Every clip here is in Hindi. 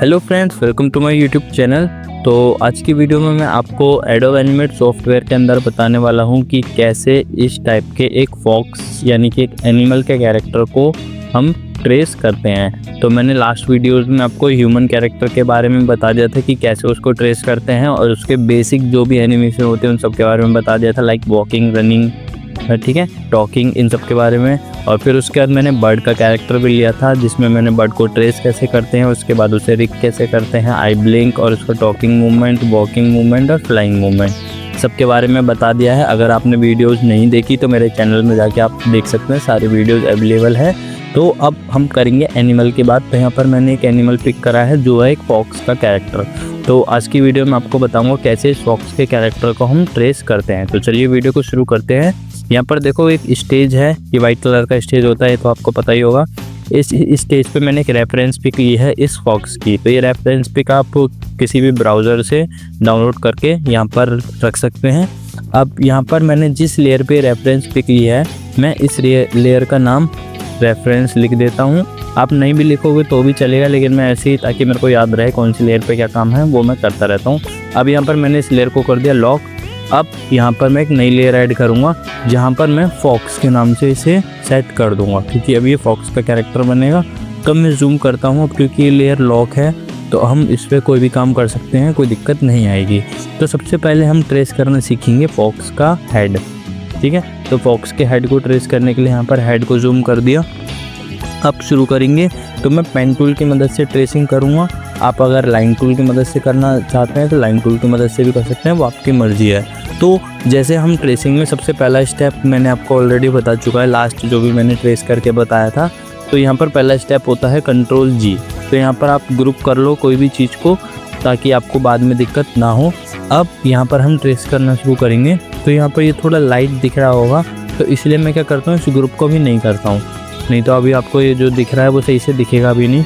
Hello friends, welcome to my YouTube channel. तो आज की वीडियो में मैं आपको एडोब एनिमेट सॉफ्टवेयर के अंदर बताने वाला हूं कि कैसे इस टाइप के एक फॉक्स यानी कि एक एनिमल के कैरेक्टर को हम ट्रेस करते हैं। तो मैंने लास्ट वीडियोस में आपको ह्यूमन कैरेक्टर के बारे में बता दिया था कि कैसे उसको ट्रेस करते हैं, और उसके बेसिक जो भी एनिमेशन होते हैं उन सब के बारे में बता दिया था, लाइक वॉकिंग, रनिंग, ठीक है, टॉकिंग, इन सब के बारे में। और फिर उसके बाद मैंने बर्ड का कैरेक्टर भी लिया था, जिसमें मैंने बर्ड को ट्रेस कैसे करते हैं, उसके बाद उसे रिग कैसे करते हैं, आई ब्लिंक, और उसका टॉकिंग मूवमेंट, वॉकिंग मूवमेंट और फ्लाइंग मूवमेंट सबके बारे में बता दिया है। अगर आपने वीडियोस नहीं देखी तो मेरे चैनल में जाके आप देख सकते हैं, सारी वीडियोस अवेलेबल है। तो अब हम करेंगे एनिमल की बात। तो यहाँ पर मैंने एक एनिमल पिक करा है जो है एक फॉक्स का कैरेक्टर। तो आज की वीडियो में आपको बताऊंगा कैसे इस फॉक्स के कैरेक्टर को हम ट्रेस करते हैं। तो चलिए वीडियो को शुरू करते हैं। यहाँ पर देखो एक स्टेज है, ये वाइट कलर का स्टेज होता है, तो आपको पता ही होगा। इस स्टेज पे मैंने एक रेफरेंस पिक ली है इस फॉक्स की। तो ये रेफरेंस पिक आप किसी भी ब्राउज़र से डाउनलोड करके यहाँ पर रख सकते हैं। अब यहाँ पर मैंने जिस लेयर पे रेफरेंस पिक ली है, मैं इस लेयर का नाम रेफरेंस लिख देता हूँ। आप नहीं भी लिखोगे तो भी चलेगा, लेकिन मैं ऐसे ही, ताकि मेरे को याद रहे कौन सी लेयर पे क्या काम है, वो मैं करता रहता हूँ। अब यहाँ पर मैंने इस लेयर को कर दिया लॉक। अब यहाँ पर मैं एक नई लेयर ऐड करूँगा, जहाँ पर मैं फॉक्स के नाम से इसे सेट कर दूँगा, क्योंकि अब ये फॉक्स का कैरेक्टर बनेगा। तब मैं जूम करता हूँ, अब क्योंकि ये लेयर लॉक है तो हम इस पर कोई भी काम कर सकते हैं, कोई दिक्कत नहीं आएगी। तो सबसे पहले हम ट्रेस करना सीखेंगे फॉक्स का हेड, ठीक है। तो फॉक्स के हेड को ट्रेस करने के लिए यहाँ पर हेड को जूम कर दिया। अब शुरू करेंगे। तो मैं पेन टूल की मदद से ट्रेसिंग करूँगा। आप अगर लाइन टूल की मदद से करना चाहते हैं तो लाइन टूल की मदद से भी कर सकते हैं, वो आपकी मर्जी है। तो जैसे हम ट्रेसिंग में सबसे पहला स्टेप मैंने आपको ऑलरेडी बता चुका है, लास्ट जो भी मैंने ट्रेस करके बताया था। तो यहाँ पर पहला स्टेप होता है कंट्रोल जी। तो यहाँ पर आप ग्रुप कर लो कोई भी चीज़ को, ताकि आपको बाद में दिक्कत ना हो। अब यहाँ पर हम ट्रेस करना शुरू करेंगे। तो यहाँ पर ये थोड़ा लाइट दिख रहा होगा, तो इसलिए मैं क्या करता हूँ, इस ग्रुप को भी नहीं करता हूँ, नहीं तो अभी आपको ये जो दिख रहा है वो सही से दिखेगा भी नहीं,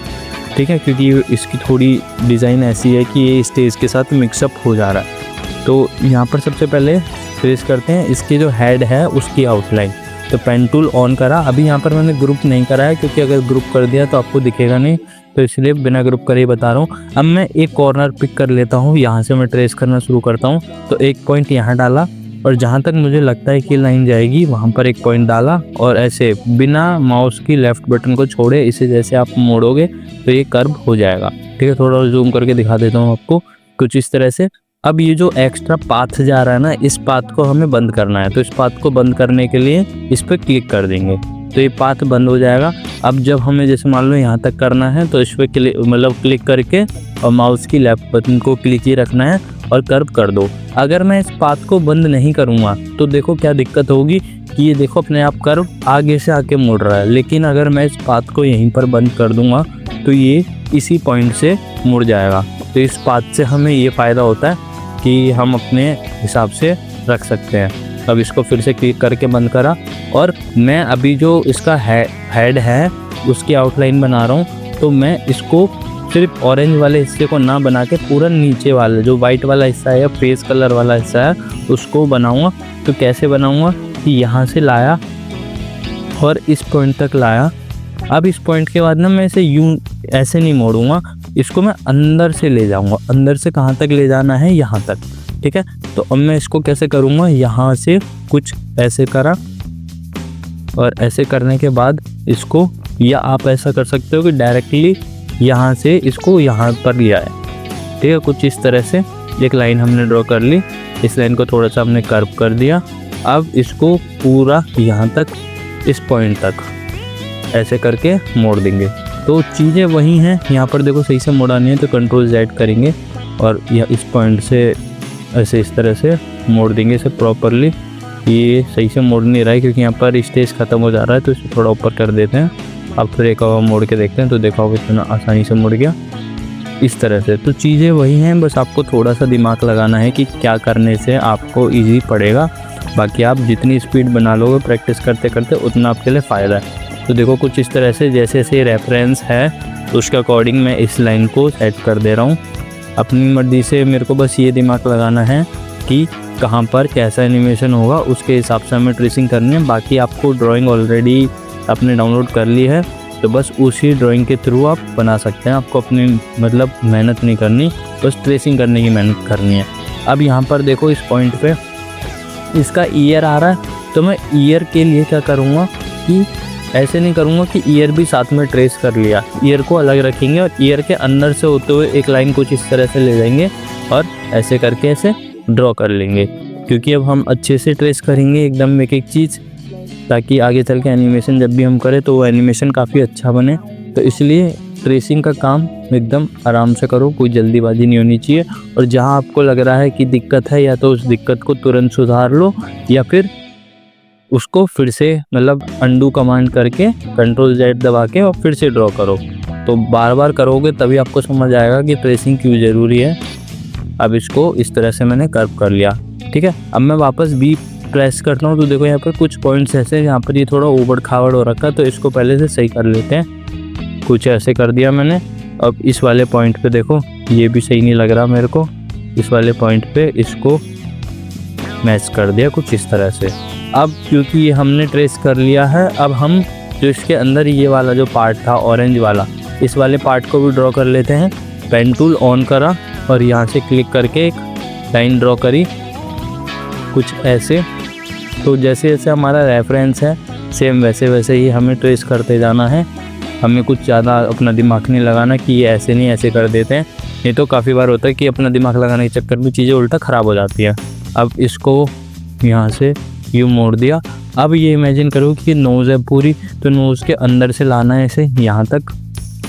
ठीक है, क्योंकि इसकी थोड़ी डिज़ाइन ऐसी है कि ये स्टेज के साथ मिक्सअप हो जा रहा है। तो यहाँ पर सबसे पहले ट्रेस करते हैं इसकी जो हेड है उसकी आउटलाइन। तो पेन टूल ऑन करा। अभी यहाँ पर मैंने ग्रुप नहीं करा है, क्योंकि अगर ग्रुप कर दिया तो आपको दिखेगा नहीं, तो इसलिए बिना ग्रुप करे ही बता रहा हूँ। अब मैं एक कॉर्नर पिक कर लेता हूँ, यहाँ से मैं ट्रेस करना शुरू करता हूँ। तो एक पॉइंट यहाँ डाला, और जहाँ तक मुझे लगता है कि लाइन जाएगी वहाँ पर एक पॉइंट डाला, और ऐसे बिना माउस की लेफ़्ट बटन को छोड़े इसे जैसे आप मोड़ोगे तो ये कर्व हो जाएगा, ठीक है। थोड़ा जूम करके दिखा देता हूँ आपको, कुछ इस तरह से। अब ये जो एक्स्ट्रा पाथ जा रहा है ना, इस पाथ को हमें बंद करना है। तो इस पाथ को बंद करने के लिए इस पर क्लिक कर देंगे, तो ये पाथ बंद हो जाएगा। अब जब हमें जैसे मान लो यहाँ तक करना है, तो इस पर क्लिक करके और माउस की लेफ्ट बटन को क्लिक ही रखना है और कर्व कर दो। अगर मैं इस पाथ को बंद नहीं करूँगा तो देखो क्या दिक्कत होगी कि ये देखो अपने आप कर्व आगे से आके मुड़ रहा है। लेकिन अगर मैं इस पाथ को यहीं पर बंद कर दूँगा तो ये इसी पॉइंट से मुड़ जाएगा। तो इस पाथ से हमें ये फ़ायदा होता है कि हम अपने हिसाब से रख सकते हैं। अब इसको फिर से क्लिक करके बंद करा, और मैं अभी जो इसका हेड है उसकी आउटलाइन बना रहा हूँ। तो मैं इसको सिर्फ ऑरेंज वाले हिस्से को ना बना के पूरा नीचे वाला जो वाइट वाला हिस्सा है या फेस कलर वाला हिस्सा है उसको बनाऊँगा। तो कैसे बनाऊँगा कि यहाँ से लाया और इस पॉइंट तक लाया। अब इस पॉइंट के बाद ना मैं इसे यूं ऐसे नहीं मोड़ूंगा, इसको मैं अंदर से ले जाऊंगा। अंदर से कहाँ तक ले जाना है, यहाँ तक, ठीक है। तो अब मैं इसको कैसे करूँगा, यहाँ से कुछ ऐसे करा, और ऐसे करने के बाद इसको, या आप ऐसा कर सकते हो कि डायरेक्टली यहाँ से इसको यहाँ पर लिया है, ठीक है। कुछ इस तरह से एक लाइन हमने ड्रॉ कर ली, इस लाइन को थोड़ा सा हमने कर्व कर दिया। अब इसको पूरा यहाँ तक, इस पॉइंट तक ऐसे करके मोड़ देंगे। तो चीज़ें वही हैं, यहाँ पर देखो सही से मोड़ानी है तो कंट्रोल Z करेंगे, और यह इस पॉइंट से ऐसे इस तरह से मोड़ देंगे इसे प्रॉपरली। ये सही से मोड़ नहीं रहा है क्योंकि यहाँ पर स्टेज ख़त्म हो जा रहा है, तो इसे थोड़ा ऊपर कर देते हैं। अब फिर एक और मोड़ के देखते हैं, तो देखा होगा इतना आसानी से मुड़ गया इस तरह से। तो चीज़ें वही हैं, बस आपको थोड़ा सा दिमाग लगाना है कि क्या करने से आपको ईजी पड़ेगा। बाकी आप जितनी स्पीड बना लोगे प्रैक्टिस करते करते, उतना आपके लिए फ़ायदा है। तो देखो कुछ इस तरह से, जैसे जैसे रेफरेंस है तो उसके अकॉर्डिंग मैं इस लाइन को सेट कर दे रहा हूँ अपनी मर्ज़ी से। मेरे को बस ये दिमाग लगाना है कि कहाँ पर कैसा एनिमेशन होगा, उसके हिसाब से हमें ट्रेसिंग करनी है। बाकी आपको ड्राइंग ऑलरेडी आपने डाउनलोड कर ली है, तो बस उसी ड्राइंग के थ्रू आप बना सकते हैं। आपको अपनी मतलब मेहनत नहीं करनी, बस ट्रेसिंग करने की मेहनत करनी है। अब यहाँ पर देखो इस पॉइंट पे इसका ईयर आ रहा है, तो मैं ईयर के लिए क्या करूँगा कि ऐसे नहीं करूँगा कि ईयर भी साथ में ट्रेस कर लिया, ईयर को अलग रखेंगे और ईयर के अंदर से होते हुए एक लाइन कुछ इस तरह से ले जाएंगे और ऐसे करके ऐसे ड्रॉ कर लेंगे, क्योंकि अब हम अच्छे से ट्रेस करेंगे एकदम एक एक चीज़, ताकि आगे चल के एनिमेशन जब भी हम करें तो वो एनिमेशन काफ़ी अच्छा बने। तो इसलिए ट्रेसिंग का काम एकदम आराम से करो, कोई जल्दीबाजी नहीं होनी चाहिए। और जहाँ आपको लग रहा है कि दिक्कत है, या तो उस दिक्कत को तुरंत सुधार लो या फिर उसको फिर से मतलब अंडू कमांड करके Ctrl+Z दबा के और फिर से ड्रॉ करो। तो बार बार करोगे तभी आपको समझ आएगा कि ट्रेसिंग क्यों ज़रूरी है। अब इसको इस तरह से मैंने कर्व कर लिया, ठीक है। अब मैं वापस B प्रेस करता हूँ तो देखो यहाँ पर कुछ पॉइंट्स ऐसे यहाँ पर ये थोड़ा ऊबड़ खाबड़ हो रखा है, तो इसको पहले से सही कर लेते हैं। कुछ ऐसे कर दिया मैंने। अब इस वाले पॉइंट पे देखो ये भी सही नहीं लग रहा मेरे को, इस वाले पॉइंट पे इसको मैच कर दिया कुछ इस तरह से। अब क्योंकि ये हमने ट्रेस कर लिया है, अब हम जो इसके अंदर ये वाला जो पार्ट था ऑरेंज वाला, इस वाले पार्ट को भी ड्रॉ कर लेते हैं। पेन टूल ऑन करा और यहाँ से क्लिक करके एक लाइन ड्रॉ करी कुछ ऐसे। तो जैसे जैसे हमारा रेफरेंस है सेम वैसे वैसे ही हमें ट्रेस करते जाना है। हमें कुछ ज़्यादा अपना दिमाग नहीं लगाना कि ये ऐसे नहीं ऐसे कर देते हैं। ये तो काफ़ी बार होता है कि अपना दिमाग लगाने के चक्कर में चीज़ें उल्टा ख़राब हो जाती हैं। अब इसको यहाँ से यूँ मोड़ दिया। अब ये इमेजिन करो कि नोज़ है पूरी, तो नोज़ के अंदर से लाना है इसे यहाँ तक,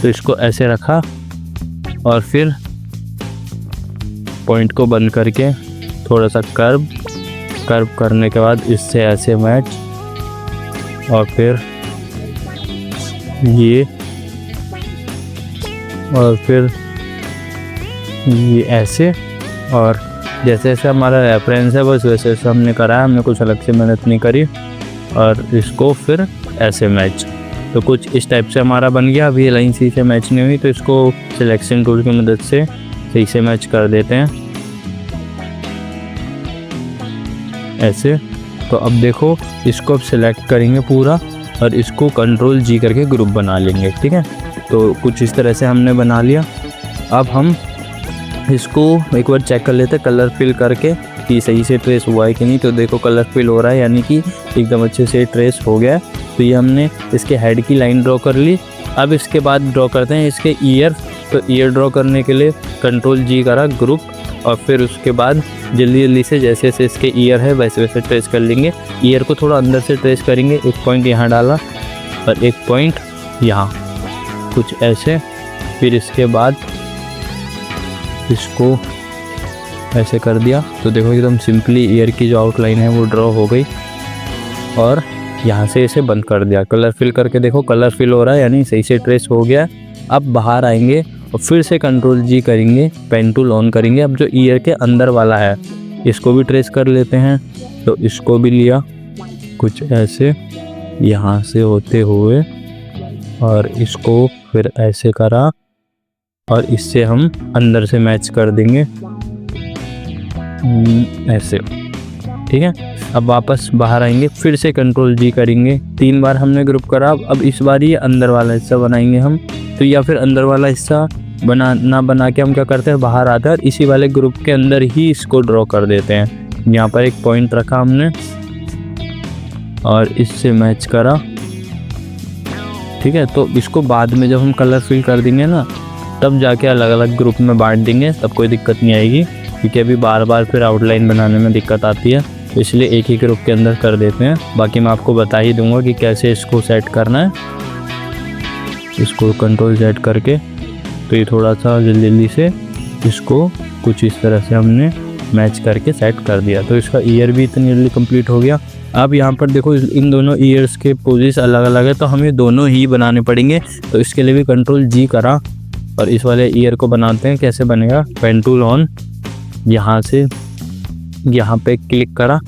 तो इसको ऐसे रखा और फिर पॉइंट को बंद करके थोड़ा सा कर्व करने के बाद इससे ऐसे मैच और फिर ये और फिर ये ऐसे, और जैसे जैसे हमारा रेफरेंस है बस वैसे वैसे हमने करा है, हमने कुछ अलग से मेहनत नहीं करी। और इसको फिर ऐसे मैच, तो कुछ इस टाइप से हमारा बन गया। अभी ये लाइन सही से मैच नहीं हुई तो इसको सिलेक्शन टूल की मदद से सही से मैच कर देते हैं ऐसे। तो अब देखो इसको अब सिलेक्ट करेंगे पूरा और इसको Ctrl+G करके ग्रुप बना लेंगे, ठीक है। तो कुछ इस तरह से हमने बना लिया। अब हम इसको एक बार चेक कर लेते हैं कलर फिल करके कि सही से ट्रेस हुआ है कि नहीं। तो देखो कलर फिल हो रहा है, यानी कि एकदम अच्छे से ट्रेस हो गया है। तो ये हमने इसके हेड की लाइन ड्रॉ कर ली। अब इसके बाद ड्रॉ करते हैं इसके ईयर। तो ईयर ड्रॉ करने के लिए Ctrl+G करा ग्रुप, और फिर उसके बाद जल्दी जल्दी से जैसे जैसे इसके ईयर है वैसे वैसे ट्रेस कर लेंगे। ईयर को थोड़ा अंदर से ट्रेस करेंगे, एक पॉइंट यहाँ डाला और एक पॉइंट यहाँ, कुछ ऐसे। फिर इसके बाद इसको ऐसे कर दिया। तो देखो एकदम सिंपली ईयर की जो आउटलाइन है वो ड्रॉ हो गई और यहाँ से इसे बंद कर दिया। कलर फिल करके देखो कलर फिल हो रहा है, यानी सही से ट्रेस हो गया। अब बाहर आएंगे और फिर से Ctrl+G करेंगे, पेन टूल ऑन करेंगे। अब जो ईयर के अंदर वाला है इसको भी ट्रेस कर लेते हैं। तो इसको भी लिया कुछ ऐसे यहाँ से होते हुए और इसको फिर ऐसे करा और इससे हम अंदर से मैच कर देंगे ऐसे, ठीक है। अब वापस बाहर आएंगे, फिर से Ctrl+G करेंगे। 3 बार हमने ग्रुप करा। अब इस बार ये अंदर वाला हिस्सा बनाएंगे हम। तो या फिर अंदर वाला हिस्सा बना के हम क्या करते हैं, बाहर आते हैं और इसी वाले ग्रुप के अंदर ही इसको ड्रॉ कर देते हैं। यहाँ पर एक पॉइंट रखा हमने और इससे मैच करा, ठीक है। तो इसको बाद में जब हम कलर फिल कर देंगे ना, तब जाके अलग अलग ग्रुप में बांट देंगे, तब कोई दिक्कत नहीं आएगी। क्योंकि अभी बार बार फिर आउटलाइन बनाने में दिक्कत आती है, तो इसलिए एक ही ग्रुप के अंदर कर देते हैं। बाकी मैं आपको बता ही दूंगा कि कैसे इसको सेट करना है। इसको Ctrl+Z करके तो ये थोड़ा सा जल्दी से इसको कुछ इस तरह से हमने मैच करके सेट कर दिया। तो इसका ईयर भी इतनी जल्दी कंप्लीट हो गया। अब यहाँ पर देखो इन दोनों ईयर्स के पोजीशन अलग अलग है, तो हमें दोनों ही बनाने पड़ेंगे। तो इसके लिए भी Ctrl+G करा और इस वाले ईयर को बनाते हैं। कैसे बनेगा, पेन टूल ऑन, यहाँ से यहाँ पे क्लिक करा।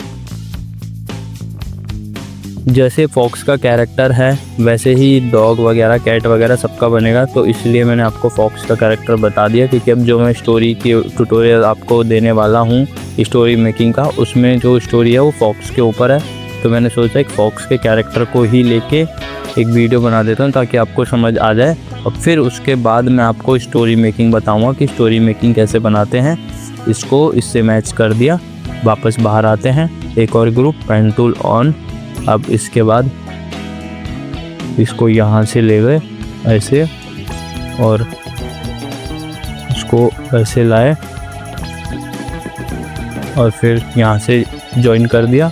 जैसे फॉक्स का कैरेक्टर है वैसे ही डॉग वगैरह कैट वगैरह सबका बनेगा। तो इसलिए मैंने आपको फॉक्स का कैरेक्टर बता दिया, क्योंकि अब जो मैं स्टोरी की ट्यूटोरियल आपको देने वाला हूँ स्टोरी मेकिंग का, उसमें जो स्टोरी है वो फॉक्स के ऊपर है। तो मैंने सोचा एक फॉक्स के कैरेक्टर को ही लेके एक वीडियो बना देता हूँ ताकि आपको समझ आ जाए, और फिर उसके बाद मैं आपको स्टोरी मेकिंग बताऊँगा कि स्टोरी मेकिंग कैसे बनाते हैं। इसको इससे मैच कर दिया, वापस बाहर आते हैं, एक और ग्रुप, पेन टूल ऑन। अब इसके बाद इसको यहाँ से ले गए ऐसे और इसको ऐसे लाए और फिर यहाँ से जॉइन कर दिया।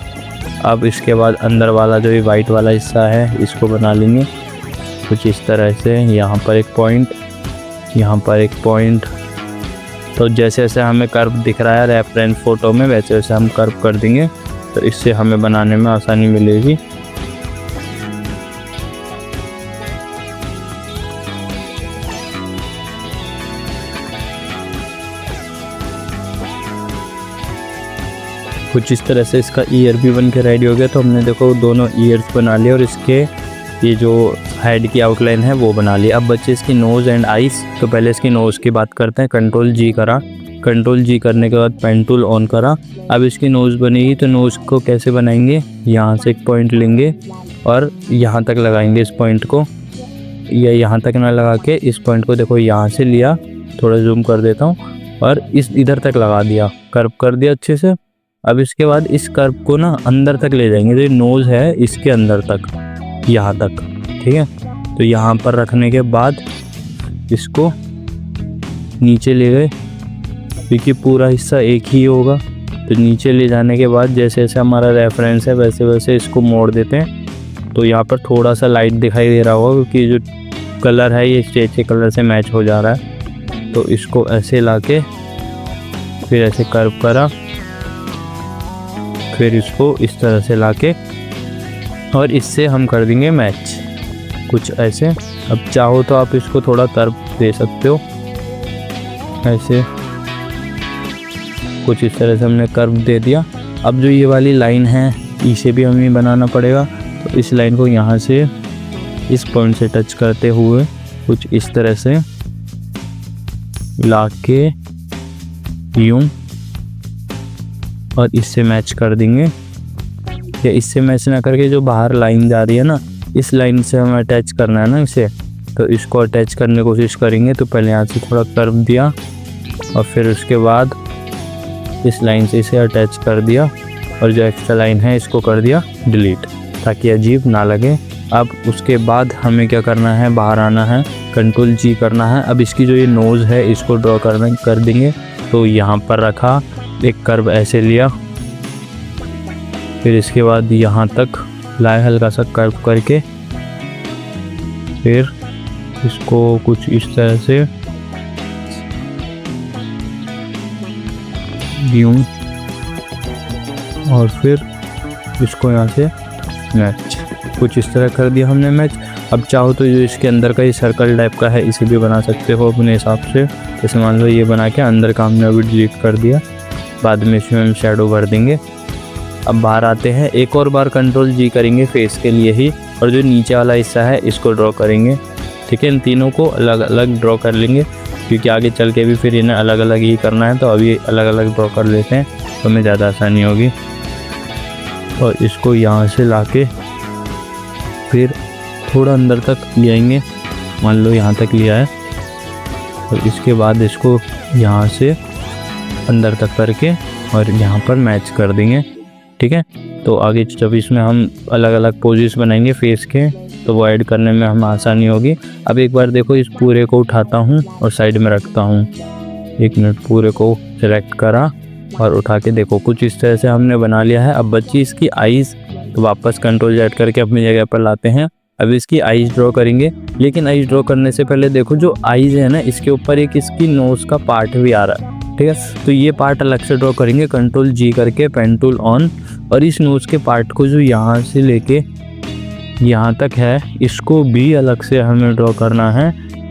अब इसके बाद अंदर वाला जो ये वाइट वाला हिस्सा है इसको बना लेंगे कुछ इस तरह से। यहाँ पर एक पॉइंट, यहाँ पर एक पॉइंट। तो जैसे जैसे हमें कर्व दिख रहा है रेफरेंस फ़ोटो में, वैसे वैसे हम कर्व कर देंगे, तो इससे हमें बनाने में आसानी मिलेगी। कुछ इस तरह से इसका ईयर भी बन के रेडी हो गया। तो हमने देखो दोनों ईयर्स बना लिए और इसके ये जो हेड की आउटलाइन है वो बना ली। अब बच्चे इसकी नोज़ एंड आइज़। तो पहले इसकी नोज़ की बात करते हैं। कंट्रोल जी करा, कंट्रोल जी करने के बाद पेन टूल ऑन करा। अब इसकी नोज़ बनेगी, तो नोज़ को कैसे बनाएंगे, यहाँ से एक पॉइंट लेंगे और यहाँ तक लगाएंगे इस पॉइंट को, या यहाँ तक ना लगा के इस पॉइंट को देखो यहाँ से लिया, थोड़ा जूम कर देता हूँ, और इस इधर तक लगा दिया, कर्व कर दिया अच्छे से। अब इसके बाद इस कर्व को ना अंदर तक ले जाएंगे, तो ये नोज़ है इसके अंदर तक, यहाँ तक, ठीक है। तो यहाँ पर रखने के बाद इसको नीचे ले गए, क्योंकि पूरा हिस्सा एक ही होगा। तो नीचे ले जाने के बाद जैसे जैसे हमारा रेफरेंस है वैसे वैसे इसको मोड़ देते हैं। तो यहाँ पर थोड़ा सा लाइट दिखाई दे रहा होगा, क्योंकि जो कलर है ये स्टेज के कलर से मैच हो जा रहा है। तो इसको ऐसे लाके फिर ऐसे कर्व करा, फिर इसको इस तरह से लाके और इससे हम कर देंगे मैच कुछ ऐसे। अब चाहो तो आप इसको थोड़ा कर्व दे सकते हो, ऐसे कुछ इस तरह से हमने कर्व दे दिया। अब जो ये वाली लाइन है इसे भी हमें बनाना पड़ेगा। तो इस लाइन को यहाँ से इस पॉइंट से टच करते हुए कुछ इस तरह से लाके यूं और इससे मैच कर देंगे, या इससे मैच ना करके जो बाहर लाइन जा रही है ना, इस लाइन से हमें अटैच करना है ना इसे। तो इसको अटैच करने की कोशिश करेंगे। तो पहले यहाँ से थोड़ा कर्व दिया और फिर उसके बाद इस लाइन से इसे अटैच कर दिया, और जो एक्स्ट्रा लाइन है इसको कर दिया डिलीट, ताकि अजीब ना लगे। अब उसके बाद हमें क्या करना है, बाहर आना है, कंट्रोल जी करना है। अब इसकी जो ये नोज़ है इसको ड्रॉ कर देंगे। तो यहाँ पर रखा, एक कर्व ऐसे लिया, फिर इसके बाद यहाँ तक लाए हल्का सा कर्व करके, फिर इसको कुछ इस तरह से यूं, और फिर इसको यहाँ से मैच, कुछ इस तरह कर दिया हमने मैच। अब चाहो तो जो इसके अंदर का ये सर्कल टाइप का है इसे भी बना सकते हो अपने हिसाब से। जैसे मान लो ये बना के अंदर का हमने अभी डिलीट कर दिया, बाद में इसमें हम शेडो भर देंगे। अब बाहर आते हैं, एक और बार कंट्रोल जी करेंगे फेस के लिए ही, और जो नीचे वाला हिस्सा है इसको ड्रॉ करेंगे, ठीक है। इन तीनों को अलग अलग ड्रॉ कर लेंगे, क्योंकि आगे चल के भी फिर इन्हें अलग अलग ही करना है। तो अभी अलग अलग ड्रॉ कर लेते हैं, तो हमें ज़्यादा आसानी होगी। और इसको यहाँ से लाके फिर थोड़ा अंदर तक ले आएंगे, मान लो यहाँ तक लिया है, और इसके बाद इसको यहाँ से अंदर तक करके और यहाँ पर मैच कर देंगे, ठीक है। तो आगे जब इसमें हम अलग अलग पोजेस बनाएंगे फेस के, तो वो ऐड करने में हमें आसानी होगी। अब एक बार देखो, इस पूरे को उठाता हूँ और साइड में रखता हूँ। एक मिनट, पूरे को सेलेक्ट करा और उठा के देखो कुछ इस तरह से हमने बना लिया है। अब बच्ची इसकी आइज़, तो वापस कंट्रोल जेड करके अपनी जगह पर लाते हैं। अब इसकी आइज़ ड्रॉ करेंगे, लेकिन आइज़ ड्रॉ करने से पहले देखो जो आइज़ है ना, इसके ऊपर एक इसकी नोज़ का पार्ट भी आ रहा है, ठीक है। तो ये पार्ट अलग से ड्रॉ करेंगे, कंट्रोल जी करके पेन टूल ऑन, और इस नोज़ के पार्ट को जो यहाँ से लेके यहाँ तक है इसको भी अलग से हमें ड्रॉ करना है।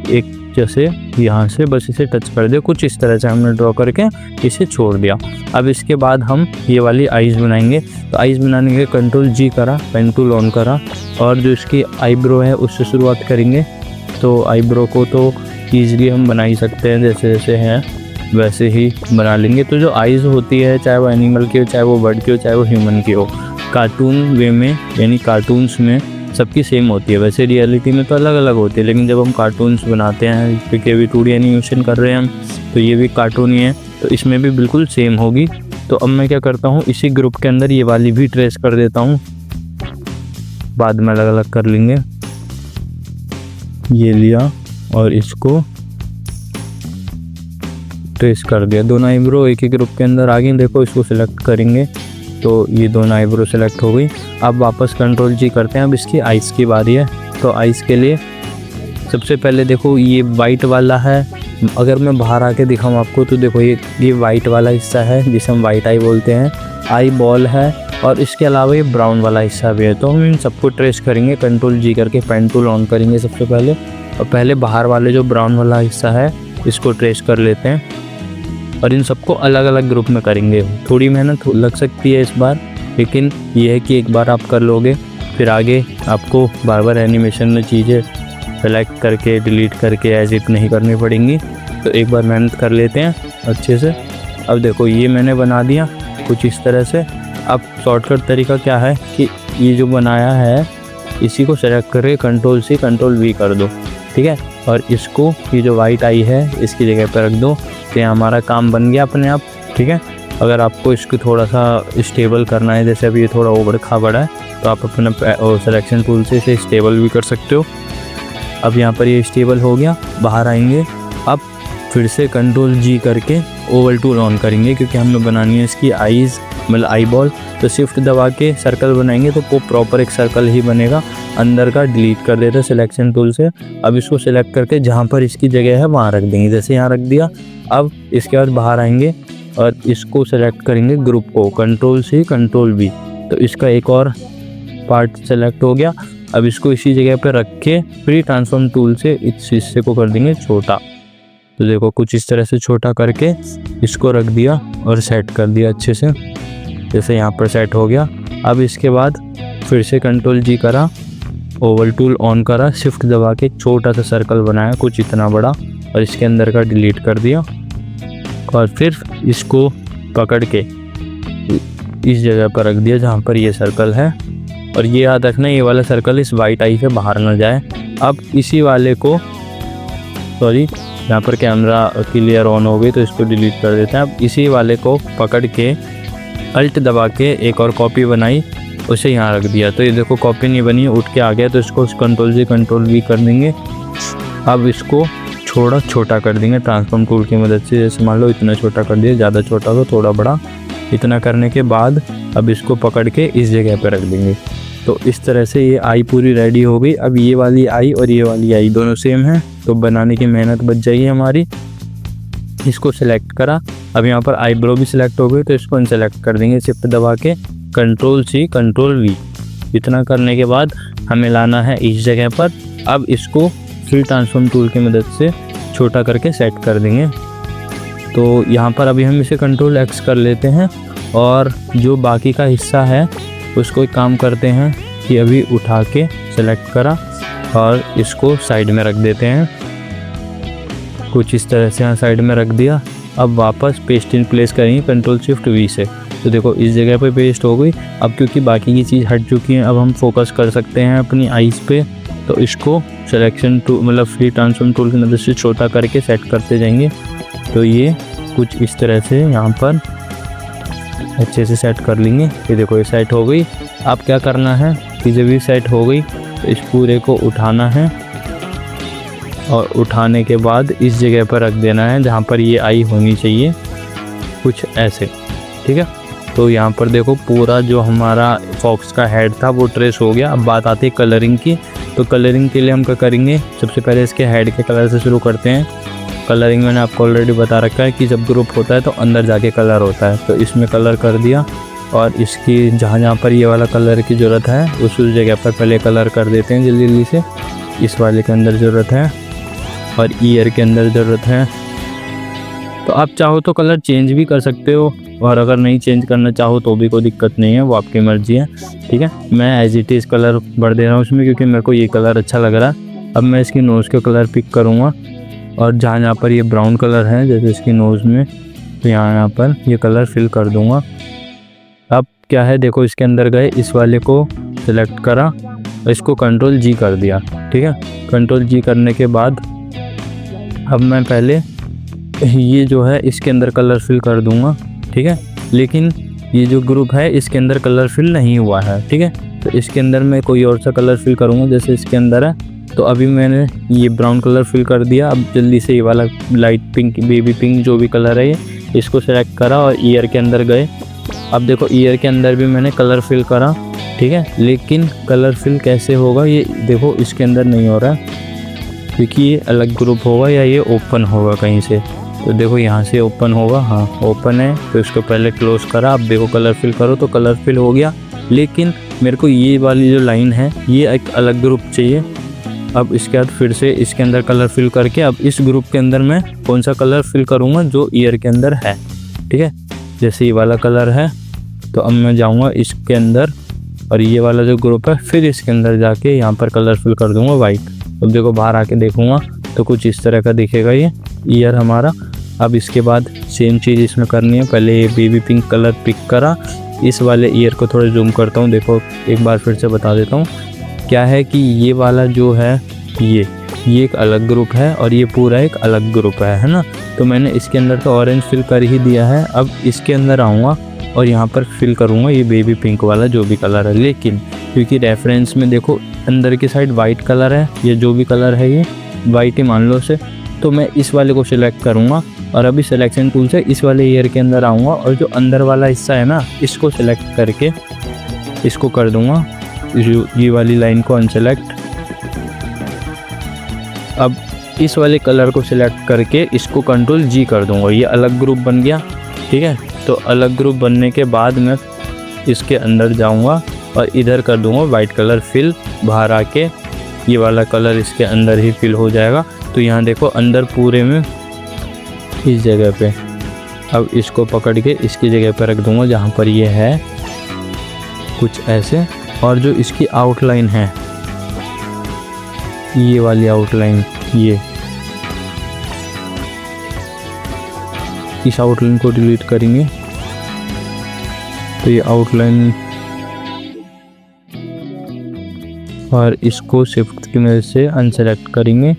एक जैसे यहाँ से बस इसे टच कर दिया, कुछ इस तरह से हमने ड्रॉ करके इसे छोड़ दिया। अब इसके बाद हम ये वाली आइज़ बनाएंगे। तो आइज़ बनाने के कंट्रोल जी करा, पेन टूल ऑन करा, और जो इसकी आईब्रो है उससे शुरुआत करेंगे। तो आईब्रो को तो ईज़िली हम बना ही सकते हैं, जैसे जैसे हैं वैसे ही बना लेंगे। तो जो आइज़ होती है, चाहे वो एनिमल की हो, चाहे वो बर्ड की हो, चाहे वो ह्यूमन की हो, कार्टून वे में यानी कार्टून्स में सबकी सेम होती है। वैसे रियलिटी में तो अलग अलग होती है, लेकिन जब हम कार्टून्स बनाते हैं क्योंकि अभी 2D एनिमेशन कर रहे हैं हम, तो ये भी कार्टून ही है, तो इसमें भी बिल्कुल सेम होगी। तो अब मैं क्या करता हूँ, इसी ग्रुप के अंदर ये वाली भी ट्रेस कर देता हूँ, बाद में अलग अलग कर लेंगे। ये लिया और इसको ट्रेस कर दिया। दोनों आईब्रो एक ही ग्रुप के अंदर आ गई। देखो इसको सिलेक्ट करेंगे तो ये दोनों आईब्रो सेलेक्ट हो गई। अब वापस कंट्रोल जी करते हैं। अब इसकी आइज़ की बारी है। तो आइज़ के लिए सबसे पहले देखो ये वाइट वाला है। अगर मैं बाहर आके दिखाऊँ आपको तो देखो ये वाइट वाला हिस्सा है जिसे हम वाइट आई बोलते हैं, आई बॉल है, और इसके अलावा ये ब्राउन वाला हिस्सा भी है। तो हम इन सबको ट्रेस करेंगे, कंट्रोल जी करके पेन टूल ऑन करेंगे सबसे पहले, और पहले बाहर वाले जो ब्राउन वाला हिस्सा है इसको ट्रेस कर लेते हैं और इन सबको अलग अलग ग्रुप में करेंगे। थोड़ी मेहनत लग सकती है इस बार, लेकिन ये है कि एक बार आप कर लोगे फिर आगे आपको बार बार एनिमेशन में चीज़ें सेलेक्ट करके डिलीट करके एडिट नहीं करनी पड़ेंगी। तो एक बार मेहनत कर लेते हैं अच्छे से। अब देखो ये मैंने बना दिया कुछ इस तरह से। अब शॉर्टकट तरीका क्या है कि ये जो बनाया है इसी को सेलेक्ट करके कंट्रोल C कंट्रोल V कर दो, ठीक है, और इसको ये जो वाइट आई है इसकी जगह पर रख दो। तो हमारा काम बन गया अपने आप, ठीक है। अगर आपको इसको थोड़ा सा स्टेबल करना है, जैसे अभी ये थोड़ा ओवर बड़ा है, तो आप अपने सिलेक्शन टूल से इसे स्टेबल भी कर सकते हो। अब यहाँ पर ये स्टेबल हो गया, बाहर आएंगे। अब फिर से कंट्रोल G करके ओवल टूल ऑन करेंगे क्योंकि हमें बनानी है इसकी आईज़, मतलब आई बॉल। तो शिफ्ट दबा के सर्कल बनाएंगे तो वो प्रॉपर एक सर्कल ही बनेगा। अंदर का डिलीट कर देते हैं सिलेक्शन टूल से। अब इसको सिलेक्ट करके जहाँ पर इसकी जगह है वहाँ रख देंगे, जैसे यहाँ रख दिया। अब इसके बाद बाहर आएंगे और इसको सेलेक्ट करेंगे ग्रुप को, कंट्रोल C कंट्रोल V। तो इसका एक और पार्ट सेलेक्ट हो गया। अब इसको इसी जगह पर रख के फ्री ट्रांसफॉर्म टूल से इस हिस्से को कर देंगे छोटा। तो देखो कुछ इस तरह से छोटा करके इसको रख दिया और सेट कर दिया अच्छे से, जैसे यहाँ पर सेट हो गया। अब इसके बाद फिर से कंट्रोल G करा, ओवल टूल ऑन करा, शिफ्ट दबा के एक छोटा सा सर्कल बनाया कुछ इतना बड़ा और इसके अंदर का डिलीट कर दिया। और फिर इसको पकड़ के इस जगह पर रख दिया जहाँ पर ये सर्कल है। और ये याद रखना ये वाला सर्कल इस वाइट आई से बाहर ना जाए। अब इसी वाले को, सॉरी यहाँ पर कैमरा क्लियर ऑन हो गई तो इसको डिलीट कर देते हैं। अब इसी वाले को पकड़ के अल्ट दबा के एक और कॉपी बनाई, उसे यहाँ रख दिया। तो ये देखो कॉपी नहीं बनी, उठ के आ गया। तो इसको कंट्रोल C कंट्रोल V कर देंगे। अब इसको थोड़ा छोटा कर देंगे ट्रांसफॉर्म टूल की मदद से। जैसे मान लो इतना छोटा कर दिया, ज़्यादा छोटा तो थोड़ा बड़ा। इतना करने के बाद अब इसको पकड़ के इस जगह पर रख देंगे। तो इस तरह से ये आई पूरी रेडी हो गई। अब ये वाली आई और ये वाली आई दोनों सेम है, तो बनाने की मेहनत बच जाएगी हमारी। इसको सिलेक्ट करा। अब यहाँ पर आईब्रो भी सिलेक्ट हो गई, तो इसको अनसेलेक्ट कर देंगे शिफ्ट दबा के, कंट्रोल C कंट्रोल V। इतना करने के बाद हमें लाना है इस जगह पर। अब इसको फ्री ट्रांसफॉर्म टूल की मदद से छोटा करके सेट कर देंगे। तो यहाँ पर अभी हम इसे कंट्रोल X कर लेते हैं और जो बाकी का हिस्सा है उसको एक काम करते हैं कि अभी उठा के सेलेक्ट करा और इसको साइड में रख देते हैं। कुछ इस तरह से यहाँ साइड में रख दिया। अब वापस पेस्ट इन प्लेस करेंगे कंट्रोल शिफ्ट V से। तो देखो इस जगह पे पेस्ट हो गई। अब क्योंकि बाकी की चीज़ हट चुकी है, अब हम फोकस कर सकते हैं अपनी आईज़ पे। तो इसको सिलेक्शन टूल मतलब फ्री ट्रांसफॉर्म टूल की मदद से छोटा करके सेट करते जाएंगे। तो ये कुछ इस तरह से यहाँ पर अच्छे से सेट कर लेंगे। ये देखो ये सेट हो गई। अब क्या करना है कि जब ये सेट हो गई तो इस पूरे को उठाना है और उठाने के बाद इस जगह पर रख देना है जहाँ पर ये आई होनी चाहिए, कुछ ऐसे, ठीक है। तो यहाँ पर देखो पूरा जो हमारा फॉक्स का हेड था वो ट्रेस हो गया। अब बात आती है कलरिंग की। तो कलरिंग के लिए हम क्या करेंगे, सबसे पहले इसके हेड के कलर से शुरू करते हैं। कलरिंग मैंने आपको ऑलरेडी बता रखा है कि जब ग्रुप होता है तो अंदर जाके कलर होता है। तो इसमें कलर कर दिया और इसकी जहाँ जहाँ पर ये वाला कलर की ज़रूरत है उस जगह पर पहले कलर कर देते हैं जल्दी जल्दी से। इस वाले के अंदर ज़रूरत है और ईयर के अंदर ज़रूरत है। तो आप चाहो तो कलर चेंज भी कर सकते हो और अगर नहीं चेंज करना चाहो तो भी कोई दिक्कत नहीं है, वो आपकी मर्ज़ी है, ठीक है। मैं एज इट इज़ कलर भर दे रहा हूँ उसमें क्योंकि मेरे को ये कलर अच्छा लग रहा है। अब मैं इसकी नोज़ का कलर पिक करूँगा और जहाँ जहाँ पर ये ब्राउन कलर है जैसे इसकी नोज़ में, तो यहाँ पर ये कलर फिल कर दूँगा। अब क्या है देखो इसके अंदर गए, इस वाले को सिलेक्ट करा इसको कंट्रोल जी कर दिया। ठीक है, कंट्रोल जी करने के बाद अब मैं पहले ये जो है इसके अंदर कलर फिल कर दूंगा। ठीक है, लेकिन ये जो ग्रुप है इसके अंदर कलर फिल नहीं हुआ है। ठीक है, तो इसके अंदर मैं कोई और सा कलर फिल करूँगा, जैसे इसके अंदर है तो अभी मैंने ये ब्राउन कलर फिल कर दिया। अब जल्दी से ये वाला लाइट पिंक, बेबी पिंक जो भी कलर है ये, इसको सेलेक्ट करा और ईयर के अंदर गए। अब देखो ईयर के अंदर भी मैंने कलर फिल करा। ठीक है, लेकिन कलर फिल कैसे होगा ये देखो इसके अंदर नहीं हो रहा है, क्योंकि ये अलग ग्रुप होगा या ये ओपन होगा कहीं से। तो देखो यहाँ से ओपन होगा, हाँ ओपन है, तो इसको पहले क्लोज करा। अब देखो कलर फिल करो तो कलर फिल हो गया, लेकिन मेरे को ये वाली जो लाइन है ये एक अलग ग्रुप चाहिए। अब इसके बाद फिर से इसके अंदर कलर फिल करके अब इस ग्रुप के अंदर मैं कौन सा कलर फिल करूँगा जो ईयर के अंदर है। ठीक है, जैसे ये वाला कलर है तो अब मैं जाऊँगा इसके अंदर और ये वाला जो ग्रुप है फिर इसके अंदर जाके यहाँ पर कलर फिल कर दूँगा वाइट। अब देखो बाहर आके देखूँगा तो कुछ इस तरह का दिखेगा ये ईयर हमारा। अब इसके बाद सेम चीज़ इसमें करनी है, पहले ये बेबी पिंक कलर पिक करा, इस वाले ईयर को थोड़ा जूम करता हूँ। देखो एक बार फिर से बता देता हूँ क्या है कि ये वाला जो है ये एक अलग ग्रुप है और ये पूरा एक अलग ग्रुप है ना। तो मैंने इसके अंदर तो ऑरेंज फिल कर ही दिया है। अब इसके अंदर आऊँगा और यहाँ पर फिल करूँगा ये बेबी पिंक वाला जो भी कलर है, लेकिन क्योंकि रेफरेंस में देखो अंदर की साइड वाइट कलर है, ये जो भी कलर है ये वाइट ही मान लो से, तो मैं इस वाले को सिलेक्ट करूँगा और अभी सिलेक्शन टूल से इस वाले ईयर के अंदर आऊँगा और जो अंदर वाला हिस्सा है ना इसको सिलेक्ट करके इसको कर दूँगा, ये वाली लाइन को अनसेलेक्ट। अब इस वाले कलर को सिलेक्ट करके इसको कंट्रोल जी कर दूँगा, ये अलग ग्रुप बन गया। ठीक है, तो अलग ग्रुप बनने के बाद मैं इसके अंदर जाऊँगा और इधर कर दूँगा वाइट कलर फिल, बाहर आके ये वाला कलर इसके अंदर ही फिल हो जाएगा। तो यहाँ देखो अंदर पूरे में इस जगह पे अब इसको पकड़ के इसकी जगह पे रख दूँगा जहाँ पर ये है कुछ ऐसे, और जो इसकी आउटलाइन है ये वाली आउटलाइन, ये इस आउटलाइन को डिलीट करेंगे तो ये आउटलाइन, और इसको शिफ्ट की मदद से अनसेलेक्ट करेंगे,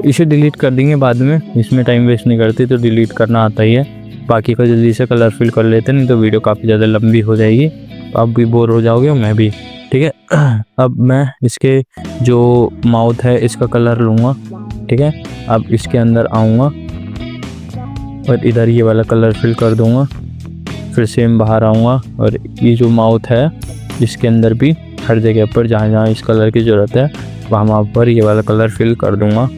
इसे डिलीट कर देंगे बाद में, इसमें टाइम वेस्ट नहीं करते तो डिलीट करना आता ही है। बाकी का जल्दी से कलर फिल कर लेते हैं, नहीं तो वीडियो काफ़ी ज़्यादा लंबी हो जाएगी, तो आप भी बोर हो जाओगे और मैं भी। ठीक है, अब मैं इसके जो माउथ है इसका कलर लूँगा। ठीक है, अब इसके अंदर आऊँगा और इधर ये वाला कलर फिल कर दूँगा, फिर सेम बाहर आऊँगा और ये जो माउथ है इसके अंदर भी हर जगह पर जहाँ जहाँ इस कलर की ज़रूरत है वहाँ पर ये वाला कलर फिल कर दूँगा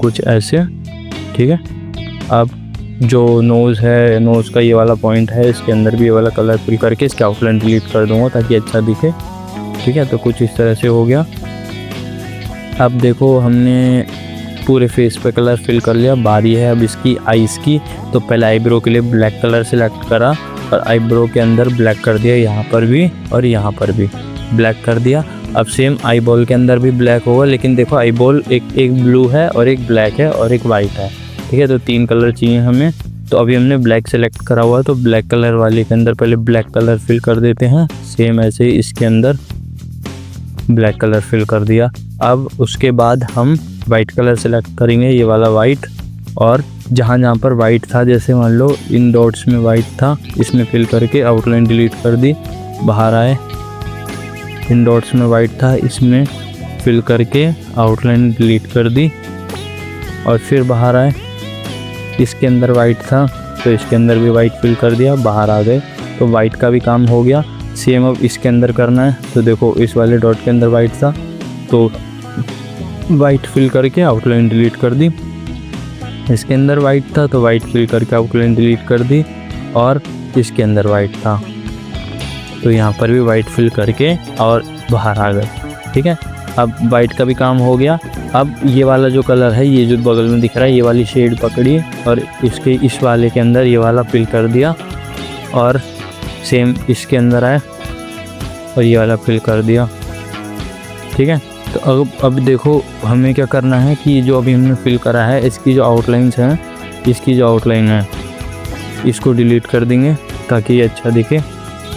कुछ ऐसे। ठीक है, अब जो नोज़ है, नोज़ का ये वाला पॉइंट है, इसके अंदर भी ये वाला कलर फिल करके इसके आउटलाइन डिलीट कर दूँगा ताकि अच्छा दिखे। ठीक है, तो कुछ इस तरह से हो गया। अब देखो हमने पूरे फेस पे कलर फिल कर लिया, बारी है अब इसकी आईज़ की। तो पहले आईब्रो के लिए ब्लैक कलर सेलेक्ट करा और आईब्रो के अंदर ब्लैक कर दिया, यहाँ पर भी और यहाँ पर भी ब्लैक कर दिया। अब सेम आई बॉल के अंदर भी ब्लैक होगा, लेकिन देखो आई बॉल एक ब्लू है और एक ब्लैक है और एक वाइट है। ठीक है, तो 3 कलर चाहिए हमें। तो अभी हमने ब्लैक सेलेक्ट करा हुआ है, तो ब्लैक कलर वाले के अंदर पहले ब्लैक कलर फिल कर देते हैं। सेम ऐसे ही इसके अंदर ब्लैक कलर फिल कर दिया। अब उसके बाद हम वाइट कलर सेलेक्ट करेंगे, ये वाला वाइट, और जहाँ जहाँ पर वाइट था, जैसे मान लो इन डॉट्स में वाइट था, इसमें फिल करके आउटलाइन डिलीट कर दी, बाहर आए। इन डॉट्स में वाइट था, इसमें फिल करके आउटलाइन डिलीट कर दी और फिर बाहर आए। इसके अंदर वाइट था तो इसके अंदर भी वाइट फिल कर दिया, बाहर आ गए, तो वाइट का भी काम हो गया। सेम अब इसके अंदर करना है, तो देखो इस वाले डॉट के अंदर वाइट था तो वाइट फिल करके आउटलाइन डिलीट कर दी। इसके अंदर वाइट था तो वाइट फिल करके आउटलाइन डिलीट कर दी, और इसके अंदर वाइट था तो यहाँ पर भी वाइट फिल करके और बाहर आ गए। ठीक है, अब वाइट का भी काम हो गया। अब ये वाला जो कलर है, ये जो बगल में दिख रहा है, ये वाली शेड पकड़िए और इसके इस वाले के अंदर ये वाला फिल कर दिया, और सेम इसके अंदर आए और ये वाला फिल कर दिया। ठीक है, तो अब देखो हमें क्या करना है कि जो अभी हमने फिल करा है इसकी जो आउटलाइंस हैं, इसकी जो आउटलाइन है इसको डिलीट कर देंगे, ताकि ये अच्छा दिखे।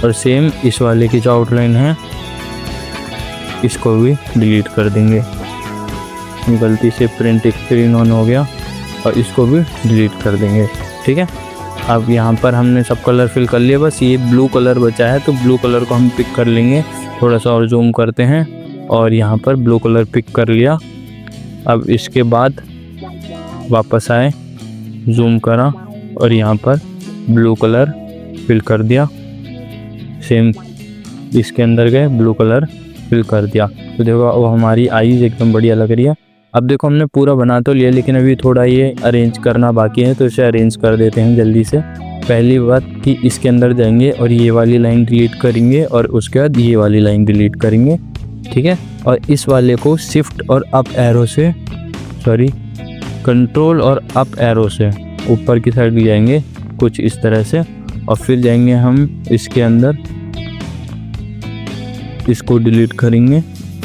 और सेम इस वाले की जो आउटलाइन है इसको भी डिलीट कर देंगे। गलती से प्रिंट स्क्रीन ऑन हो गया और इसको भी डिलीट कर देंगे। ठीक है, अब यहाँ पर हमने सब कलर फिल कर लिया, बस ये ब्लू कलर बचा है तो ब्लू कलर को हम पिक कर लेंगे। थोड़ा सा और जूम करते हैं और यहाँ पर ब्लू कलर पिक कर लिया। अब इसके बाद वापस आए, जूम करा और यहाँ पर ब्लू कलर फिल कर दिया। सेम इसके अंदर गए, ब्लू कलर फिल कर दिया। तो देखो अब हमारी आईज एकदम बढ़िया लग रही है। अब देखो हमने पूरा बना तो लिया, लेकिन अभी थोड़ा ये अरेंज करना बाकी है, तो इसे अरेंज कर देते हैं जल्दी से। पहली बात कि इसके अंदर जाएंगे और ये वाली लाइन डिलीट करेंगे और उसके बाद ये वाली लाइन डिलीट करेंगे। ठीक है, और इस वाले को शिफ्ट और अप एरो से, सॉरी कंट्रोल और अप एरो से ऊपर की साइड भी जाएंगे कुछ इस तरह से, और फिर जाएंगे हम इसके अंदर, इसको डिलीट करेंगे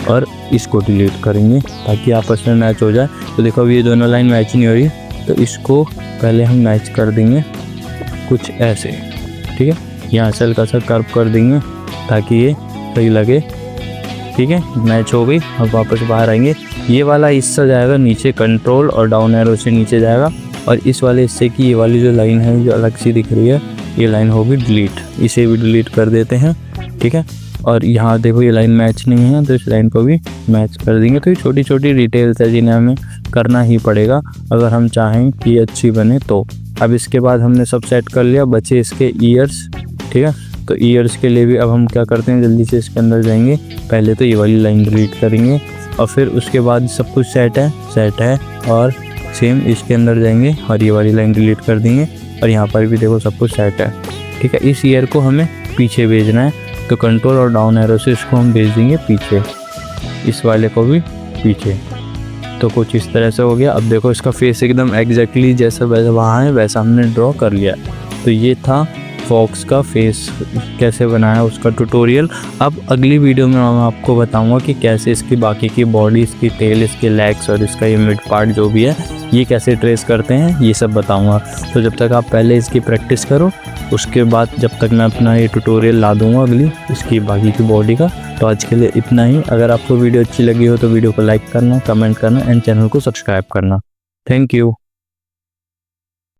और इसको डिलीट करेंगे ताकि आपस में मैच हो जाए। तो देखो अब ये दोनों लाइन मैच नहीं हो रही, तो इसको पहले हम मैच कर देंगे कुछ ऐसे। ठीक है, यहाँ से हल्का सा कर्व कर देंगे ताकि ये सही लगे। ठीक है, मैच हो गई। अब वापस बाहर आएंगे, ये वाला हिस्सा जाएगा नीचे, कंट्रोल और डाउन एरो से नीचे जाएगा, और इस वाले हिस्से की ये वाली जो लाइन है जो अलग सी दिख रही है, ये लाइन होगी डिलीट, इसे भी डिलीट कर देते हैं। ठीक है, और यहाँ देखो ये लाइन मैच नहीं है तो इस लाइन को भी मैच कर देंगे। तो ये छोटी छोटी डिटेल्स है जिन्हें हमें करना ही पड़ेगा अगर हम चाहें कि अच्छी बने तो। अब इसके बाद हमने सब सेट कर लिया, बचे इसके ईयर्स। ठीक है, तो ईयर्स के लिए भी अब हम क्या करते हैं, जल्दी से इसके अंदर जाएंगे। पहले तो ये वाली लाइन डिलीट करेंगे और फिर उसके बाद सब कुछ सेट है और सेम इसके अंदर जाएंगे और ये वाली लाइन डिलीट कर देंगे और यहाँ पर भी देखो सब कुछ सेट है। ठीक है, इस ईयर को हमें पीछे भेजना है, तो कंट्रोल और डाउन एरो से इसको हम भेज देंगे पीछे, इस वाले को भी पीछे। तो कुछ इस तरह से हो गया। अब देखो इसका फेस एकदम एग्जैक्टली जैसा वहाँ है वैसा हमने ड्रॉ कर लिया। तो ये था फॉक्स का फेस कैसे बनाया उसका ट्यूटोरियल। अब अगली वीडियो में मैं आपको बताऊंगा कि कैसे इसकी बाकी की बॉडी, इसकी टेल, इसके लेग्स और इसका ये मिड पार्ट जो भी है ये कैसे ट्रेस करते हैं, ये सब बताऊंगा। तो जब तक आप पहले इसकी प्रैक्टिस करो, उसके बाद जब तक मैं अपना ये ट्यूटोरियल ला दूंगा अगली इसकी बाकी की बॉडी का। तो आज के लिए इतना ही। अगर आपको वीडियो अच्छी लगी हो तो वीडियो को लाइक करना, कमेंट करना एंड चैनल को सब्सक्राइब करना। Thank you.